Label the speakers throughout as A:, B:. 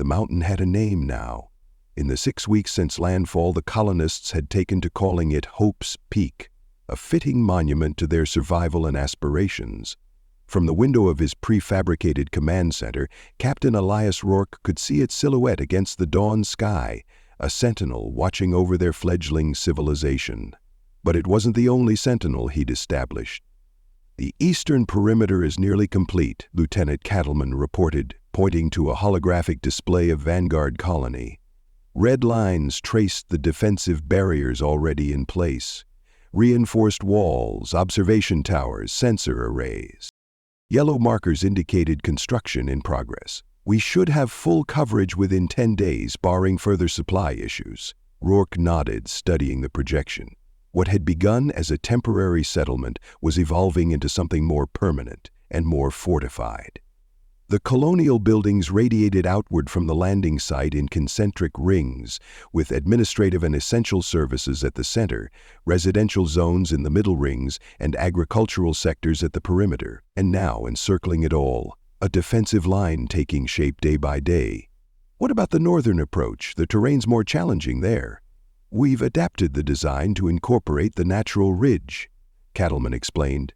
A: The mountain had a name now. In the 6 weeks since landfall, the colonists had taken to calling it Hope's Peak, a fitting monument to their survival and aspirations. From the window of his prefabricated command center, Captain Elias Rourke could see its silhouette against the dawn sky, a sentinel watching over their fledgling civilization. But it wasn't the only sentinel he'd established. "The eastern perimeter is nearly complete," Lieutenant Cattleman reported, pointing to a holographic display of Vanguard colony. Red lines traced the defensive barriers already in place. Reinforced walls, observation towers, sensor arrays. Yellow markers indicated construction in progress. "We should have full coverage within 10 days, barring further supply issues." Rourke nodded, studying the projection. What had begun as a temporary settlement was evolving into something more permanent and more fortified. The colonial buildings radiated outward from the landing site in concentric rings, with administrative and essential services at the center, residential zones in the middle rings, and agricultural sectors at the perimeter. And now, encircling it all, a defensive line taking shape day by day. "What about the northern approach? The terrain's more challenging there." "We've adapted the design to incorporate the natural ridge," Cattleman explained.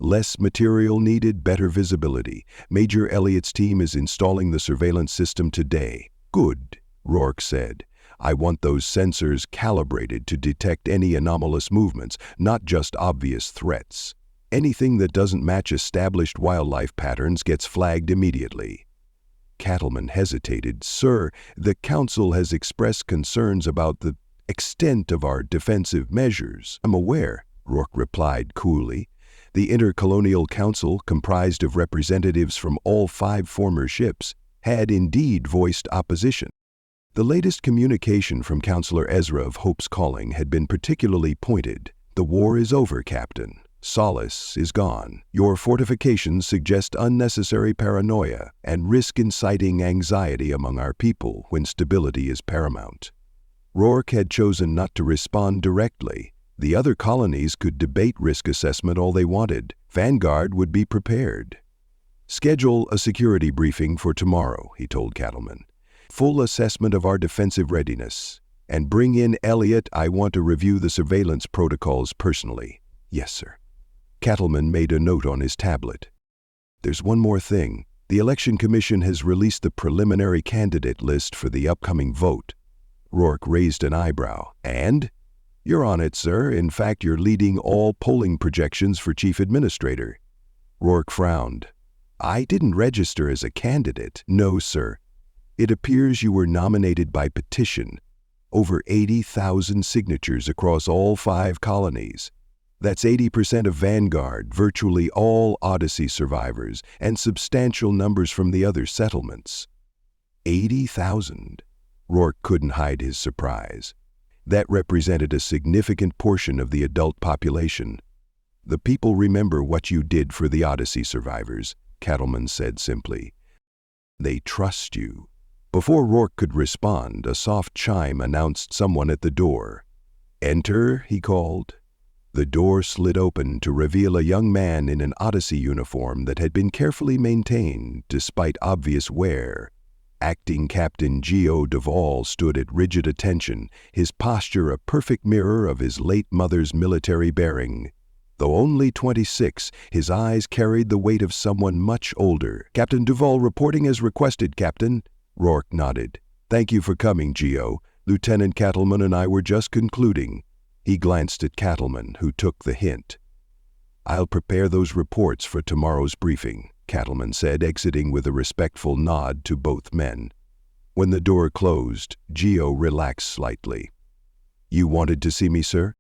A: "Less material needed, better visibility. Major Elliott's team is installing the surveillance system today." "Good," Rourke said. "I want those sensors calibrated to detect any anomalous movements, not just obvious threats. Anything that doesn't match established wildlife patterns gets flagged immediately." Cattleman hesitated. "Sir, the Council has expressed concerns about the extent of our defensive measures." "I'm aware," Rourke replied coolly. The Intercolonial Council, comprised of representatives from all 5 former ships, had indeed voiced opposition. The latest communication from Counselor Ezra of Hope's Calling had been particularly pointed. "The war is over, Captain. Solace is gone. Your fortifications suggest unnecessary paranoia and risk inciting anxiety among our people when stability is paramount." Rourke had chosen not to respond directly. The other colonies could debate risk assessment all they wanted. Vanguard would be prepared. "Schedule a security briefing for tomorrow," he told Cattleman. "Full assessment of our defensive readiness. And bring in Elliott. I want to review the surveillance protocols personally." "Yes, sir." Cattleman made a note on his tablet. "There's one more thing. The Election Commission has released the preliminary candidate list for the upcoming vote." Rourke raised an eyebrow. "And?" "You're on it, sir. In fact, you're leading all polling projections for Chief Administrator." Rourke frowned. "I didn't register as a candidate." "No, sir. It appears you were nominated by petition. Over 80,000 signatures across all 5 colonies. That's 80% of Vanguard, virtually all Odyssey survivors, and substantial numbers from the other settlements." 80,000. Rourke couldn't hide his surprise. That represented a significant portion of the adult population. "The people remember what you did for the Odyssey survivors," Cattleman said simply. "They trust you." Before Rourke could respond, a soft chime announced someone at the door. "Enter," he called. The door slid open to reveal a young man in an Odyssey uniform that had been carefully maintained despite obvious wear. Acting Captain Geo Duvall stood at rigid attention, his posture a perfect mirror of his late mother's military bearing. Though only 26, his eyes carried the weight of someone much older. "Captain Duvall reporting as requested, Captain." Rourke nodded. "Thank you for coming, Geo. Lieutenant Cattleman and I were just concluding." He glanced at Cattleman, who took the hint. "I'll prepare those reports for tomorrow's briefing," Cattleman said, exiting with a respectful nod to both men. When the door closed, Geo relaxed slightly. "You wanted to see me, sir?"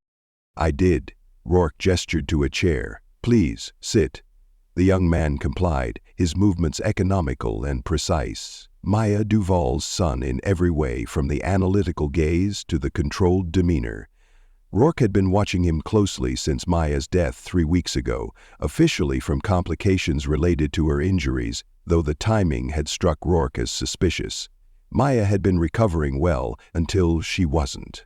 A: "I did." Rourke gestured to a chair. "Please, sit." The young man complied, his movements economical and precise. Maya Duvall's son in every way, from the analytical gaze to the controlled demeanor. Rourke had been watching him closely since Maya's death 3 weeks ago, officially from complications related to her injuries, though the timing had struck Rourke as suspicious. Maya had been recovering well until she wasn't.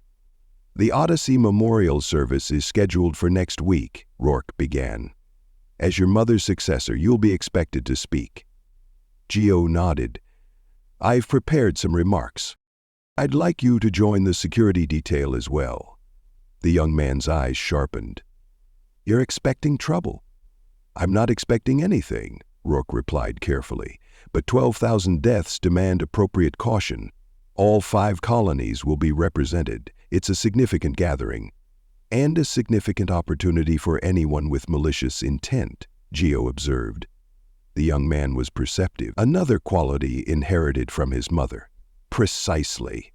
A: "The Odyssey Memorial Service is scheduled for next week," Rourke began. "As your mother's successor, you'll be expected to speak." Geo nodded. I've prepared some remarks. I'd like you to join the security detail as well." The young man's eyes sharpened. "You're expecting trouble." "I'm not expecting anything," Rourke replied carefully, "but 12,000 deaths demand appropriate caution. All 5 colonies will be represented. It's a significant gathering, and a significant opportunity for anyone with malicious intent," Geo observed. The young man was perceptive, another quality inherited from his mother. "Precisely.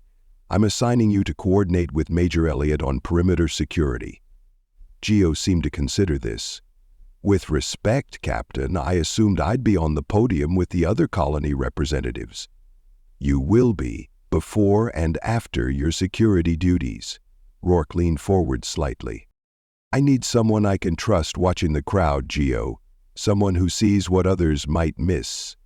A: I'm assigning you to coordinate with Major Elliott on perimeter security." Geo seemed to consider this. "With respect, Captain, I assumed I'd be on the podium with the other colony representatives." "You will be, before and after your security duties." Rourke leaned forward slightly. "I need someone I can trust watching the crowd, Geo. Someone who sees what others might miss."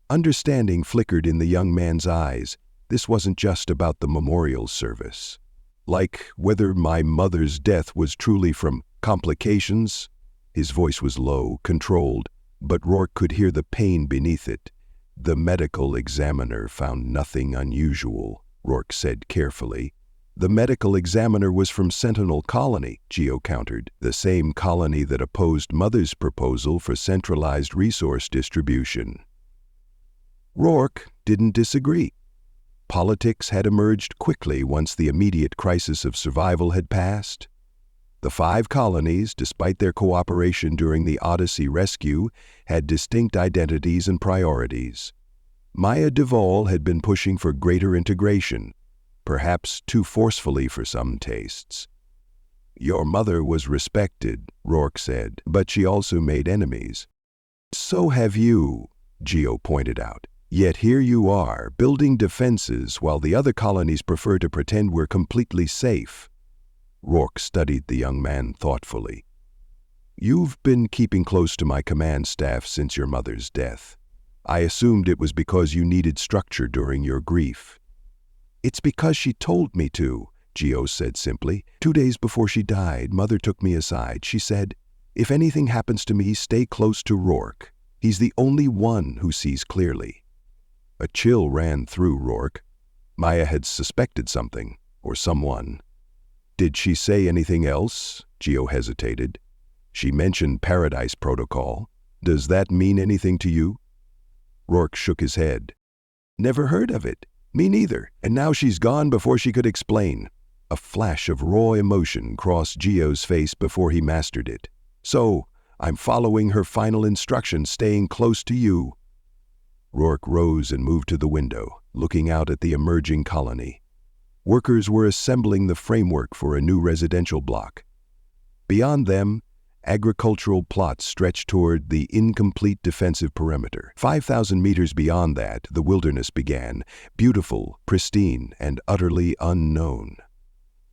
A: Understanding flickered in the young man's eyes. This wasn't just about the memorial service. "Like whether my mother's death was truly from complications?" His voice was low, controlled, but Rourke could hear the pain beneath it. "The medical examiner found nothing unusual," Rourke said carefully. "The medical examiner was from Sentinel Colony," Geo countered, "the same colony that opposed Mother's proposal for centralized resource distribution." Rourke didn't disagree. Politics had emerged quickly once the immediate crisis of survival had passed. The 5 colonies, despite their cooperation during the Odyssey rescue, had distinct identities and priorities. Maya Duvall had been pushing for greater integration, perhaps too forcefully for some tastes. "Your mother was respected," Rourke said, "but she also made enemies." "So have you," Geo pointed out. "Yet here you are, building defenses while the other colonies prefer to pretend we're completely safe." Rourke studied the young man thoughtfully. "You've been keeping close to my command staff since your mother's death. I assumed it was because you needed structure during your grief." "It's because she told me to," Geo said simply. "2 days before she died, Mother took me aside. She said, 'If anything happens to me, stay close to Rourke. He's the only one who sees clearly.'" A chill ran through Rourke. Maya had suspected something, or someone. "Did she say anything else?" Geo hesitated. "She mentioned Paradise Protocol. Does that mean anything to you?" Rourke shook his head. "Never heard of it. Me neither. And now she's gone before she could explain." A flash of raw emotion crossed Geo's face before he mastered it. "So, I'm following her final instructions, staying close to you." Rourke rose and moved to the window, looking out at the emerging colony. Workers were assembling the framework for a new residential block. Beyond them, agricultural plots stretched toward the incomplete defensive perimeter. 5,000 meters beyond that, the wilderness began, beautiful, pristine, and utterly unknown.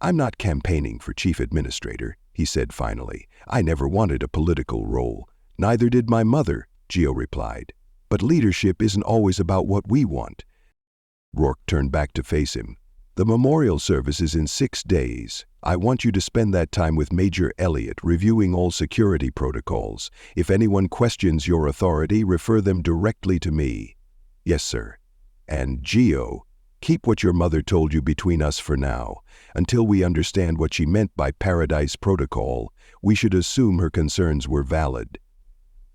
A: "I'm not campaigning for chief administrator," he said finally. "I never wanted a political role. Neither did my mother," Geo replied. "But leadership isn't always about what we want." Rourke turned back to face him. "The memorial service is in 6 days. I want you to spend that time with Major Elliott reviewing all security protocols. If anyone questions your authority, refer them directly to me." "Yes, sir." "And Geo, keep what your mother told you between us for now. Until we understand what she meant by Paradise Protocol, we should assume her concerns were valid."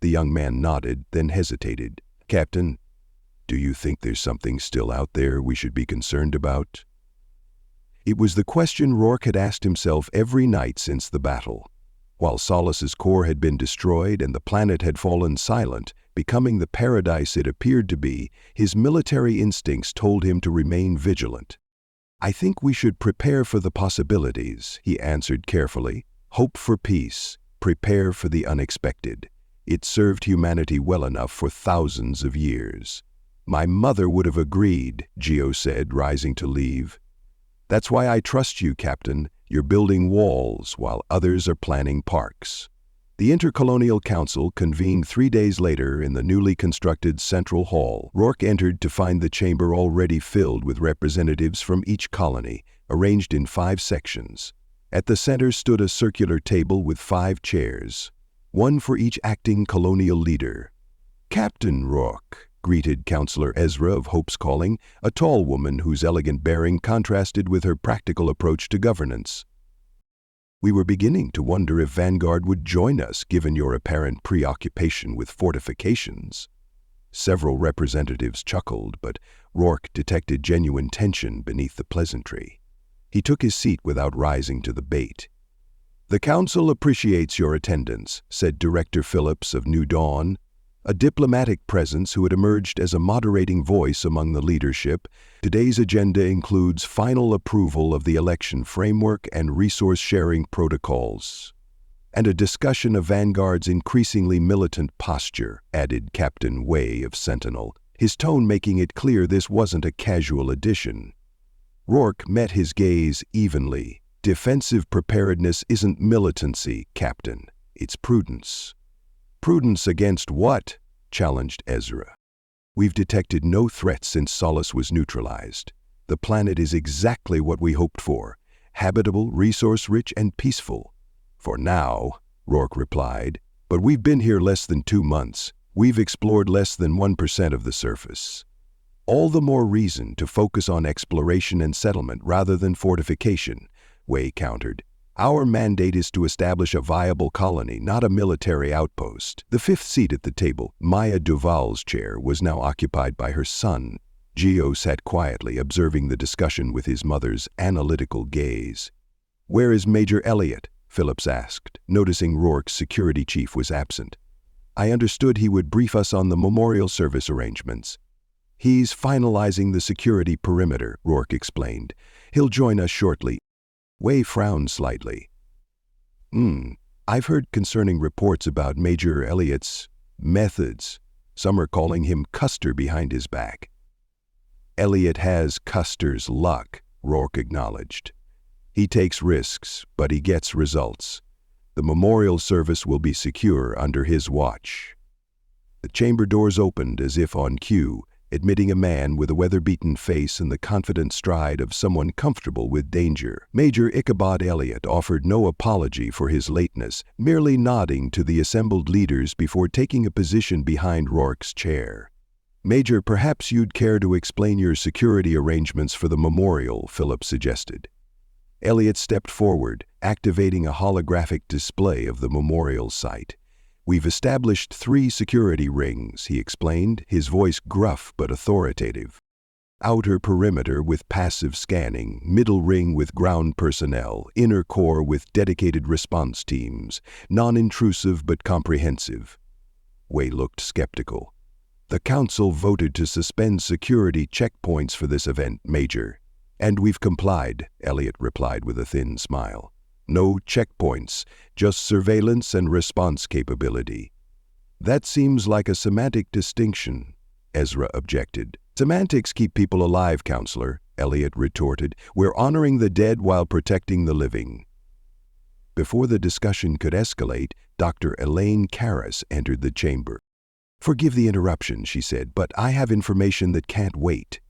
A: The young man nodded, then hesitated. "Captain, do you think there's something still out there we should be concerned about?" It was the question Rourke had asked himself every night since the battle. While Solace's core had been destroyed and the planet had fallen silent, becoming the paradise it appeared to be, his military instincts told him to remain vigilant. "I think we should prepare for the possibilities," he answered carefully. "Hope for peace, prepare for the unexpected. It served humanity well enough for thousands of years." "My mother would have agreed," Geo said, rising to leave. "That's why I trust you, Captain. You're building walls while others are planning parks." The Intercolonial Council convened 3 days later in the newly constructed Central Hall. Rourke entered to find the chamber already filled with representatives from each colony, arranged in 5 sections. At the center stood a circular table with 5 chairs, one for each acting colonial leader. "Captain Rourke," greeted Counselor Ezra of Hope's Calling, a tall woman whose elegant bearing contrasted with her practical approach to governance. We were beginning to wonder if Vanguard would join us given your apparent preoccupation with fortifications. Several representatives chuckled, but Rourke detected genuine tension beneath the pleasantry. He took his seat without rising to the bait. "The Council appreciates your attendance," said Director Phillips of New Dawn, a diplomatic presence who had emerged as a moderating voice among the leadership. "Today's agenda includes final approval of the election framework and resource-sharing protocols, and a discussion of Vanguard's increasingly militant posture," added Captain Way of Sentinel, his tone making it clear this wasn't a casual addition. Rourke met his gaze evenly. "Defensive preparedness isn't militancy, Captain. It's prudence." "Prudence against what?" challenged Ezra. "We've detected no threats since Solace was neutralized. The planet is exactly what we hoped for: habitable, resource-rich, and peaceful." "For now," Rourke replied, "but we've been here less than 2 months. We've explored less than 1% of the surface." "All the more reason to focus on exploration and settlement rather than fortification," Way countered. "Our mandate is to establish a viable colony, not a military outpost." The fifth seat at the table, Maya Duval's chair, was now occupied by her son. Gio sat quietly, observing the discussion with his mother's analytical gaze. "Where is Major Elliott?" Phillips asked, noticing Rourke's security chief was absent. "I understood he would brief us on the memorial service arrangements." "He's finalizing the security perimeter," Rourke explained. "He'll join us shortly." Way frowned slightly. I've heard concerning reports about Major Elliott's methods. Some are calling him Custer behind his back." "Elliott has Custer's luck," Rourke acknowledged. "He takes risks, but he gets results. The memorial service will be secure under his watch." The chamber doors opened as if on cue, admitting a man with a weather-beaten face and the confident stride of someone comfortable with danger. Major Ichabod Elliott offered no apology for his lateness, merely nodding to the assembled leaders before taking a position behind Rourke's chair. "Major, perhaps you'd care to explain your security arrangements for the memorial," Phillips suggested. Elliott stepped forward, activating a holographic display of the memorial site. "We've established 3 security rings," he explained, his voice gruff but authoritative. "Outer perimeter with passive scanning, middle ring with ground personnel, inner core with dedicated response teams, non-intrusive but comprehensive." Way looked skeptical. "The Council voted to suspend security checkpoints for this event, Major." "And we've complied," Elliott replied with a thin smile. "No checkpoints, just surveillance and response capability." "That seems like a semantic distinction," Ezra objected. "Semantics keep people alive, Counselor," Elliott retorted. "We're honoring the dead while protecting the living." Before the discussion could escalate, Dr. Elaine Karras entered the chamber. "Forgive the interruption," she said, "but I have information that can't wait."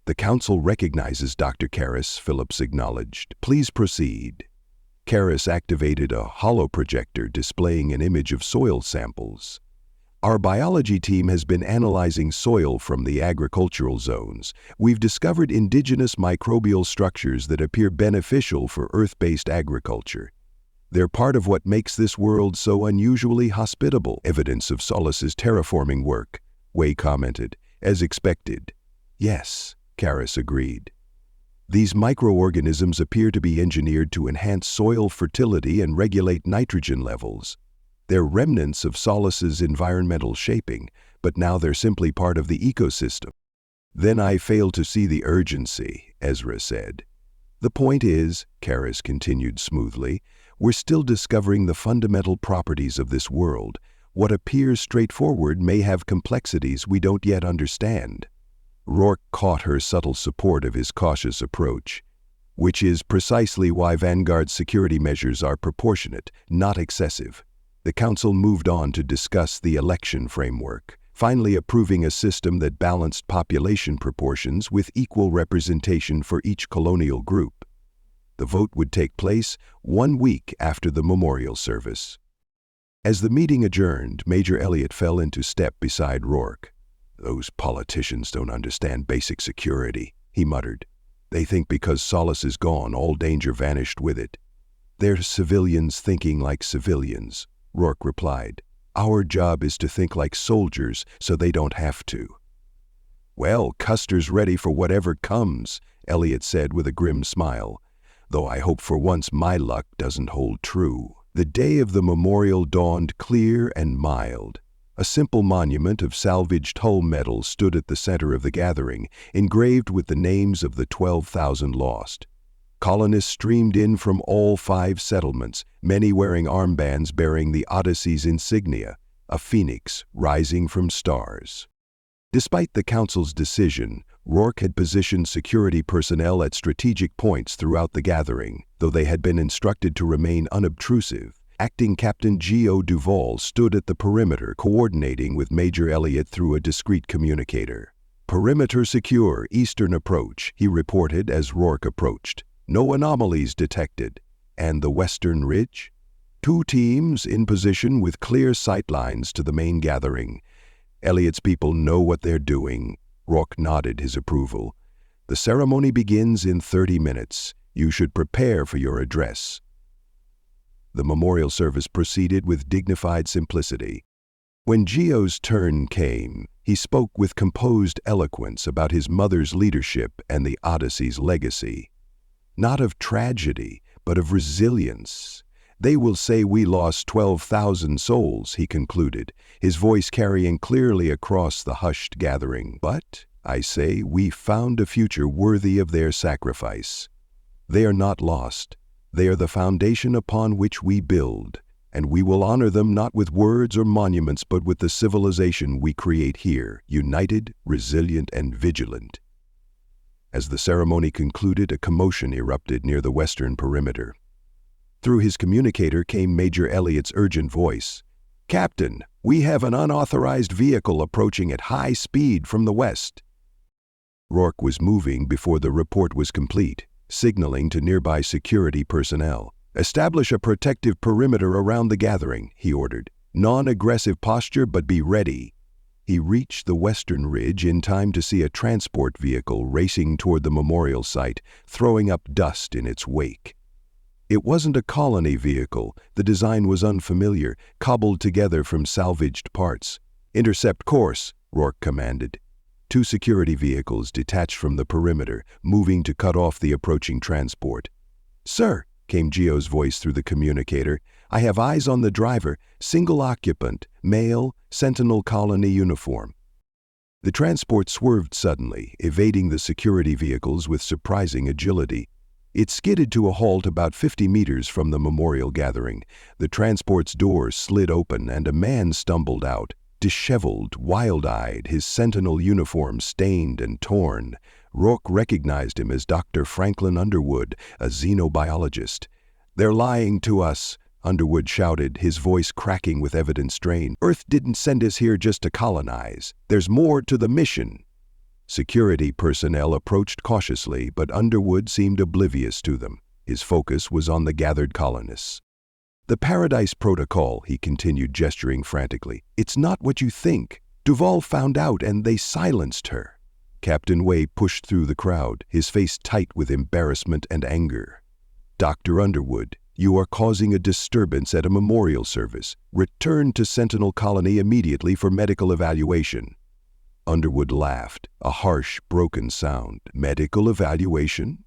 A: "The Council recognizes Dr. Karras," Phillips acknowledged. "Please proceed." Karras activated a holoprojector displaying an image of soil samples. "Our biology team has been analyzing soil from the agricultural zones. We've discovered indigenous microbial structures that appear beneficial for Earth-based agriculture. They're part of what makes this world so unusually hospitable." "Evidence of Solace's terraforming work," Way commented, "as expected." "Yes," Karras agreed. "These microorganisms appear to be engineered to enhance soil fertility and regulate nitrogen levels. They're remnants of Solace's environmental shaping, but now they're simply part of the ecosystem." "Then I fail to see the urgency," Ezra said. "The point is," Karras continued smoothly, "we're still discovering the fundamental properties of this world. What appears straightforward may have complexities we don't yet understand." Rourke caught her subtle support of his cautious approach. "Which is precisely why Vanguard's security measures are proportionate, not excessive." The Council moved on to discuss the election framework, finally approving a system that balanced population proportions with equal representation for each colonial group. The vote would take place 1 week after the memorial service. As the meeting adjourned, Major Elliott fell into step beside Rourke. Those politicians don't understand basic security, he muttered. They think because Solace is gone, all danger vanished with it. They're civilians thinking like civilians, Rourke replied. Our job is to think like soldiers so they don't have to. Well, Custer's ready for whatever comes, Elliot said with a grim smile, though I hope for once my luck doesn't hold true. The day of the memorial dawned clear and mild. A simple monument of salvaged hull metal stood at the center of the gathering, engraved with the names of the 12,000 lost. Colonists streamed in from all 5 settlements, many wearing armbands bearing the Odyssey's insignia, a phoenix rising from stars. Despite the council's decision, Rourke had positioned security personnel at strategic points throughout the gathering, though they had been instructed to remain unobtrusive. Acting Captain Geo Duval stood at the perimeter, coordinating with Major Elliott through a discreet communicator. Perimeter secure, eastern approach, he reported as Rourke approached. No anomalies detected. And the western ridge? 2 teams in position with clear sightlines to the main gathering. Elliott's people know what they're doing. Rourke nodded his approval. The ceremony begins in 30 minutes. You should prepare for your address. The memorial service proceeded with dignified simplicity. When Geo's turn came, he spoke with composed eloquence about his mother's leadership and the Odyssey's legacy. Not of tragedy, but of resilience. They will say we lost 12,000 souls, he concluded, his voice carrying clearly across the hushed gathering. But, I say, we found a future worthy of their sacrifice. They are not lost. They are the foundation upon which we build, and we will honor them not with words or monuments but with the civilization we create here, united, resilient, and vigilant. As the ceremony concluded, a commotion erupted near the western perimeter. Through his communicator came Major Elliott's urgent voice. Captain, we have an unauthorized vehicle approaching at high speed from the west. Rourke was moving before the report was complete, signaling to nearby security personnel. Establish a protective perimeter around the gathering, he ordered. Non-aggressive posture, but be ready. He reached the western ridge in time to see a transport vehicle racing toward the memorial site, throwing up dust in its wake. It wasn't a colony vehicle. The design was unfamiliar, cobbled together from salvaged parts. Intercept course, Rourke commanded. 2 security vehicles detached from the perimeter, moving to cut off the approaching transport. Sir, came Geo's voice through the communicator, I have eyes on the driver, single occupant, male, Sentinel Colony uniform. The transport swerved suddenly, evading the security vehicles with surprising agility. It skidded to a halt about 50 meters from the memorial gathering. The transport's doors slid open and a man stumbled out, disheveled, wild-eyed, his Sentinel uniform stained and torn. Rourke recognized him as Dr. Franklin Underwood, a xenobiologist. They're lying to us, Underwood shouted, his voice cracking with evident strain. Earth didn't send us here just to colonize. There's more to the mission. Security personnel approached cautiously, but Underwood seemed oblivious to them. His focus was on the gathered colonists. The Paradise Protocol, he continued, gesturing frantically. It's not what you think. Duval found out and they silenced her. Captain Way pushed through the crowd, his face tight with embarrassment and anger. Dr. Underwood, you are causing a disturbance at a memorial service. Return to Sentinel Colony immediately for medical evaluation. Underwood laughed, a harsh, broken sound. Medical evaluation?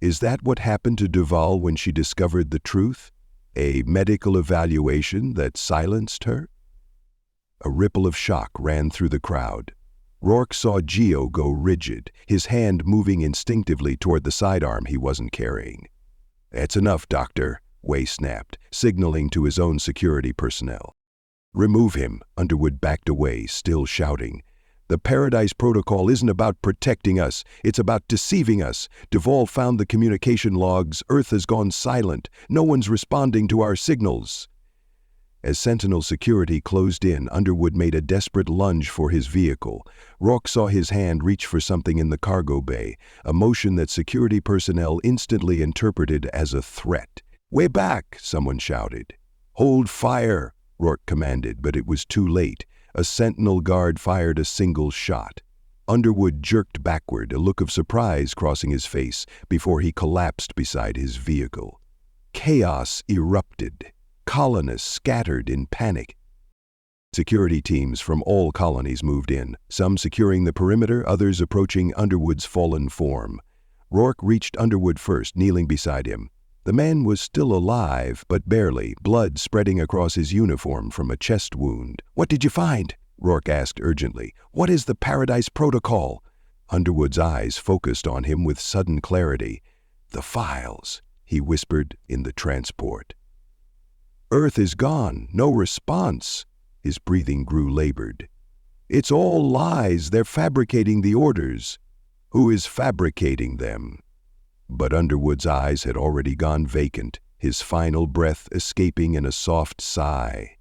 A: Is that what happened to Duval when she discovered the truth? A medical evaluation that silenced her? A ripple of shock ran through the crowd. Rourke saw Geo go rigid, his hand moving instinctively toward the sidearm he wasn't carrying. That's enough, Doctor, Way snapped, signaling to his own security personnel. Remove him, Underwood backed away, still shouting. The Paradise Protocol isn't about protecting us, it's about deceiving us. Duval found the communication logs, Earth has gone silent, no one's responding to our signals. As Sentinel security closed in, Underwood made a desperate lunge for his vehicle. Rourke saw his hand reach for something in the cargo bay, a motion that security personnel instantly interpreted as a threat. Way back, someone shouted. Hold fire, Rourke commanded, but it was too late. A sentinel guard fired a single shot. Underwood jerked backward, a look of surprise crossing his face before he collapsed beside his vehicle. Chaos erupted. Colonists scattered in panic. Security teams from all colonies moved in, some securing the perimeter, others approaching Underwood's fallen form. Rourke reached Underwood first, kneeling beside him. The man was still alive, but barely, blood spreading across his uniform from a chest wound. "What did you find?" Rourke asked urgently. "What is the Paradise Protocol?" Underwood's eyes focused on him with sudden clarity. "The files," he whispered in the transport. "Earth is gone, no response." His breathing grew labored. "It's all lies, they're fabricating the orders." "Who is fabricating them?" But Underwood's eyes had already gone vacant, his final breath escaping in a soft sigh.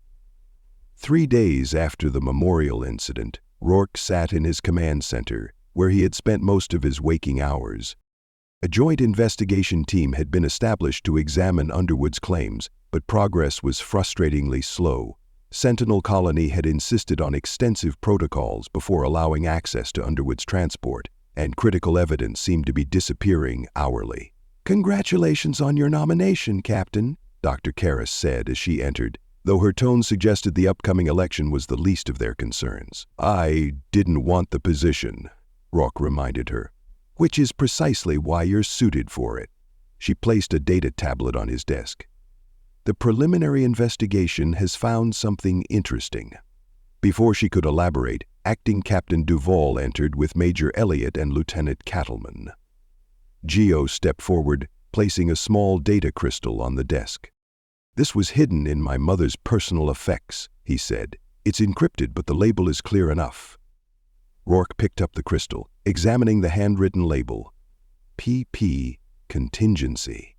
A: 3 days after the memorial incident, Rourke sat in his command center, where he had spent most of his waking hours. A joint investigation team had been established to examine Underwood's claims, but progress was frustratingly slow. Sentinel Colony had insisted on extensive protocols before allowing access to Underwood's transport, and critical evidence seemed to be disappearing hourly. "Congratulations on your nomination, Captain," Dr. Karras said as she entered, though her tone suggested the upcoming election was the least of their concerns. "I didn't want the position," Rourke reminded her. "Which is precisely why you're suited for it." She placed a data tablet on his desk. "The preliminary investigation has found something interesting." Before she could elaborate, Acting Captain Duvall entered with Major Elliott and Lieutenant Cattleman. Geo stepped forward, placing a small data crystal on the desk. "This was hidden in my mother's personal effects," he said. "It's encrypted, but the label is clear enough." Rourke picked up the crystal, examining the handwritten label. "PP Contingency.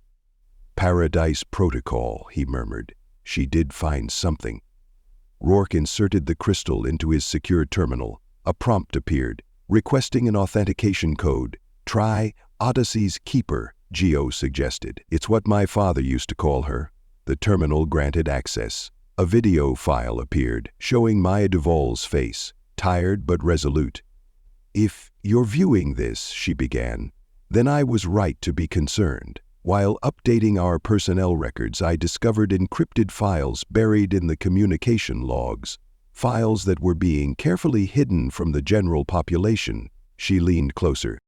A: Paradise Protocol," he murmured. She did find something. Rourke inserted the crystal into his secure terminal. A prompt appeared, requesting an authentication code. "Try Odyssey's Keeper," Geo suggested. "It's what my father used to call her." The terminal granted access. A video file appeared, showing Maya Duvall's face, tired but resolute. "If you're viewing this," she began, "then I was right to be concerned. While updating our personnel records, I discovered encrypted files buried in the communication logs, files that were being carefully hidden from the general population." She leaned closer.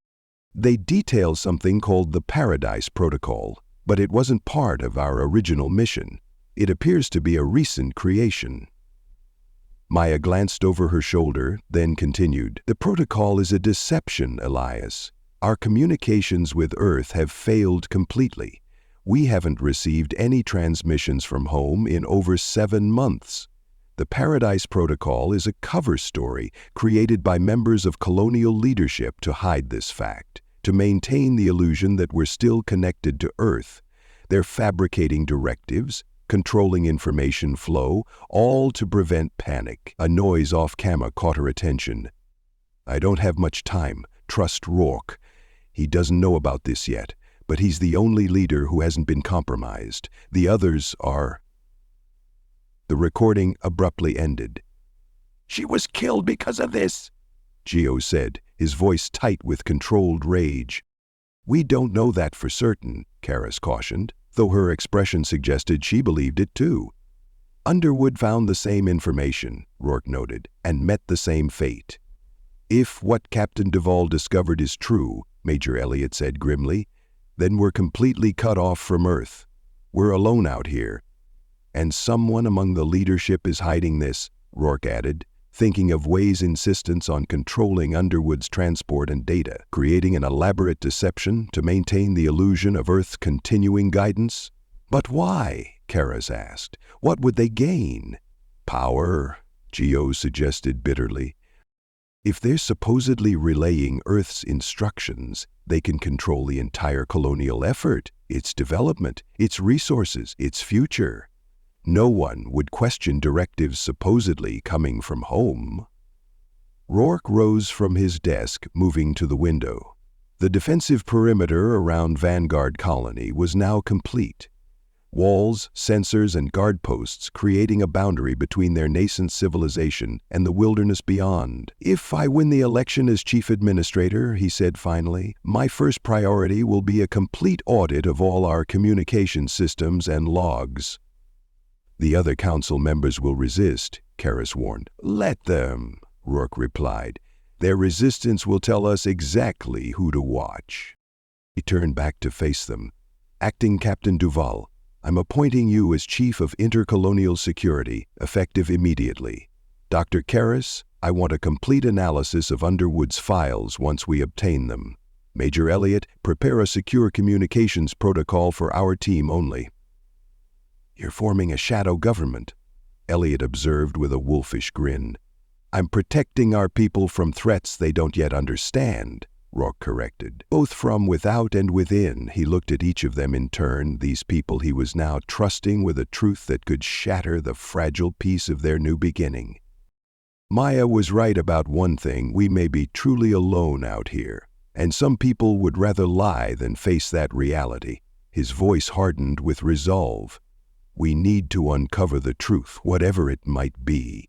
A: "They detail something called the Paradise Protocol, but it wasn't part of our original mission. It appears to be a recent creation." Maya glanced over her shoulder, then continued, "The protocol is a deception, Elias. Our communications with Earth have failed completely. We haven't received any transmissions from home in over 7 months. The Paradise Protocol is a cover story created by members of colonial leadership to hide this fact, to maintain the illusion that we're still connected to Earth. They're fabricating directives, controlling information flow, all to prevent panic." A noise off-camera caught her attention. "I don't have much time. Trust Rourke. He doesn't know about this yet, but he's the only leader who hasn't been compromised. The others are..." The recording abruptly ended. "She was killed because of this," Geo said, his voice tight with controlled rage. "We don't know that for certain," Karras cautioned, though her expression suggested she believed it too. "Underwood found the same information," Rourke noted, "and met the same fate." "If what Captain Duvall discovered is true," Major Elliott said grimly, "then we're completely cut off from Earth. We're alone out here." "And someone among the leadership is hiding this," Rourke added, thinking of Way's insistence on controlling Underwood's transport and data, creating an elaborate deception to maintain the illusion of Earth's continuing guidance. "But why?" Karras asked. "What would they gain?" "Power," Geo suggested bitterly. "If they're supposedly relaying Earth's instructions, they can control the entire colonial effort, its development, its resources, its future. No one would question directives supposedly coming from home." Rourke rose from his desk, moving to the window. The defensive perimeter around Vanguard Colony was now complete. walls, sensors, and guard posts creating a boundary between their nascent civilization and the wilderness beyond. "If I win the election as chief administrator," he said finally, "my first priority will be a complete audit of all our communication systems and logs." "The other council members will resist," Karras warned. "Let them," Rourke replied. "Their resistance will tell us exactly who to watch." He turned back to face them. "Acting Captain Duval, I'm appointing you as Chief of Intercolonial Security, effective immediately. Dr. Karras, I want a complete analysis of Underwood's files once we obtain them. Major Elliott, prepare a secure communications protocol for our team only." "You're forming a shadow government," Elliott observed with a wolfish grin. "I'm protecting our people from threats they don't yet understand," Rourke corrected. "Both from without and within." He looked at each of them in turn, these people he was now trusting with a truth that could shatter the fragile peace of their new beginning. "Maya was right about one thing: we may be truly alone out here, and some people would rather lie than face that reality." His voice hardened with resolve. "We need to uncover the truth, whatever it might be."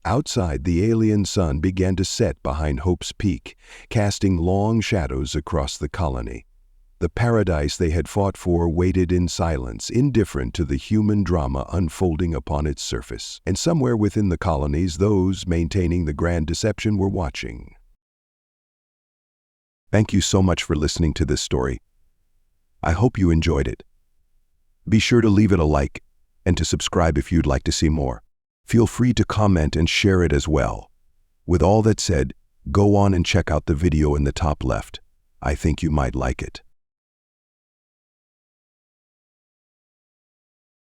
A: Outside, the alien sun began to set behind Hope's Peak, casting long shadows across the colony. The paradise they had fought for waited in silence, indifferent to the human drama unfolding upon its surface. And somewhere within the colonies, those maintaining the grand deception were watching. Thank you so much for listening to this story. I hope you enjoyed it. Be sure to leave it a like and to subscribe if you'd like to see more. Feel free to comment and share it as well. With all that said, go on and check out the video in the top left. I think you might like it.